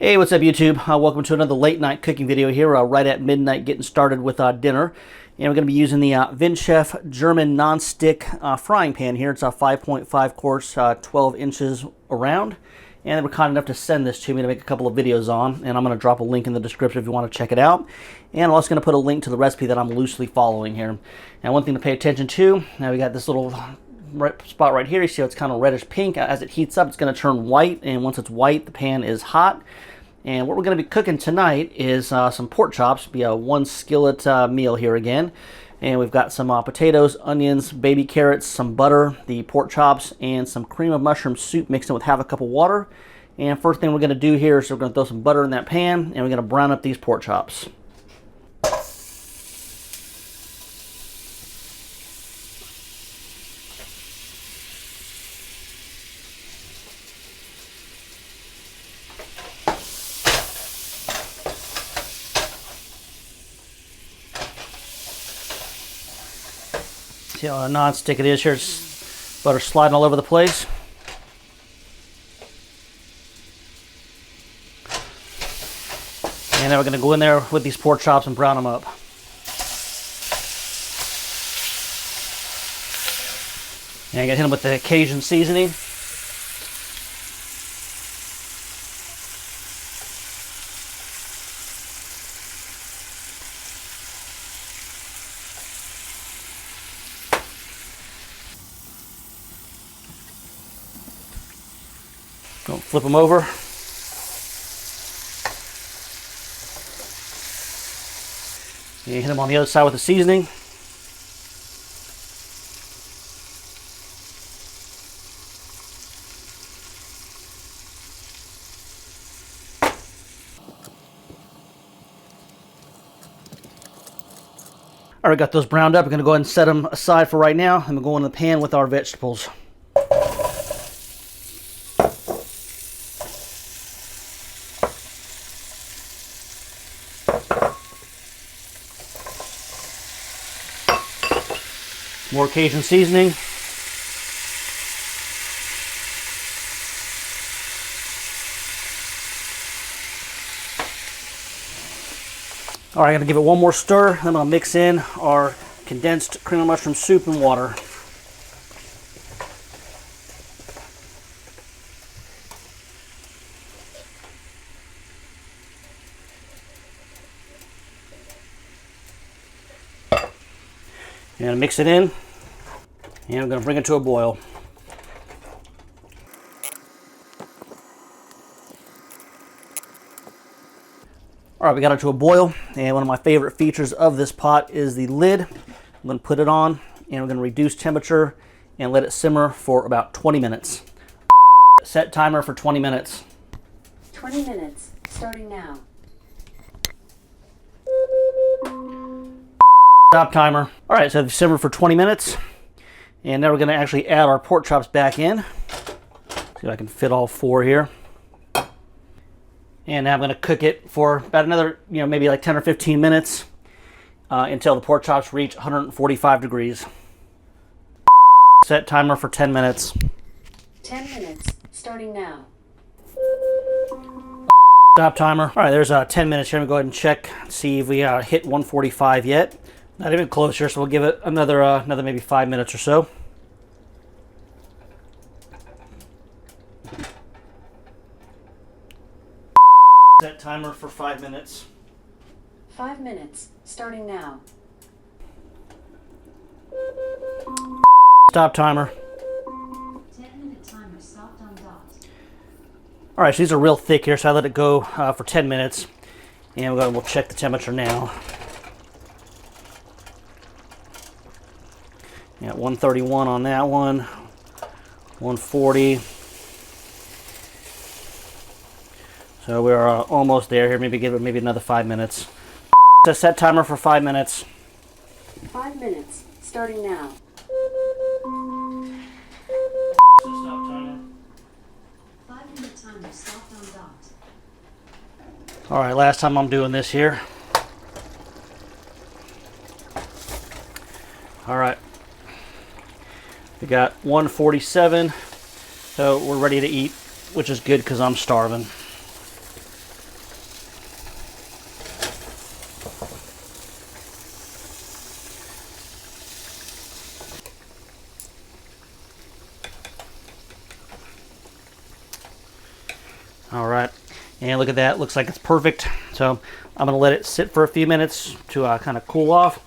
Hey, what's up YouTube? Welcome to another late night cooking video here, right at midnight getting started with dinner. And we're going to be using the Vinchef German non-stick frying pan here. It's a 5.5 quarts, 12 inches around. And they were kind enough to send this to me to make a couple of videos on. And I'm going to drop a link in the description if you want to check it out. And I'm also going to put a link to the recipe that I'm loosely following here. And one thing to pay attention to, now we got this little spot right here. You see how it's kind of reddish pink. As it heats up, it's going to turn white, and once it's white, the pan is hot. And what we're going to be cooking tonight is some pork chops. It'll be a one skillet meal here again. And we've got some potatoes, onions, baby carrots, some butter, the pork chops, and some cream of mushroom soup mixed in with half a cup of water. And first thing we're going to do here is we're going to throw some butter in that pan, and we're going to brown up these pork chops. See how non-stick it is here, it's butter sliding all over the place. And then we're going to go in there with these pork chops and brown them up. And I got to hit them with the Cajun seasoning. Don't flip them over. You hit them on the other side with the seasoning. All right, got those browned up. We're going to go ahead and set them aside for right now. And we'll go in the pan with our vegetables. More Cajun seasoning. All right, I'm going to give it one more stir. Then I'll mix in our condensed cream of mushroom soup and water. And mix it in, and I'm going to bring it to a boil. All right, we got it to a boil, and one of my favorite features of this pot is the lid. I'm going to put it on, and we're going to reduce temperature and let it simmer for about 20 minutes. Set timer for 20 minutes. 20 minutes, starting now. Stop timer. All right, so they've simmered for 20 minutes. And now we're going to actually add our pork chops back in. See if I can fit all four here. And now I'm going to cook it for about another, maybe like 10 or 15 minutes until the pork chops reach 145 degrees. Set timer for 10 minutes. 10 minutes, starting now. Stop timer. All right, there's 10 minutes here. I'm going to go ahead and check, see if we hit 145 yet. Not even close here, so we'll give it another maybe 5 minutes or so. Set timer for 5 minutes. 5 minutes, starting now. Stop timer. 10-minute timer stopped on dot. All right, so these are real thick here, so I let it go for 10 minutes. And we'll check the temperature now. Yeah, 131 on that one, 140. So we're almost there here. Maybe give it another 5 minutes. So set timer for 5 minutes. 5 minutes, starting now. Stop timer. 5-minute timer stopped on dot. All right, last time I'm doing this here. All right. We got 147, so we're ready to eat, which is good because I'm starving. All right, and look at that. Looks like it's perfect. So I'm going to let it sit for a few minutes to kind of cool off,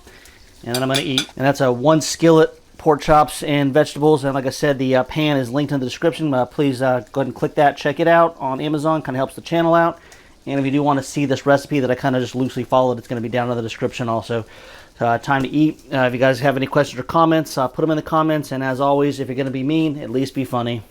and then I'm going to eat. And that's a 1 skillet pork chops and vegetables. And like I said, the pan is linked in the description. Please go ahead and click that. Check it out on Amazon. Kind of helps the channel out. And if you do want to see this recipe that I kind of just loosely followed, it's going to be down in the description also. Time to eat. If you guys have any questions or comments, put them in the comments. And as always, if you're going to be mean, at least be funny.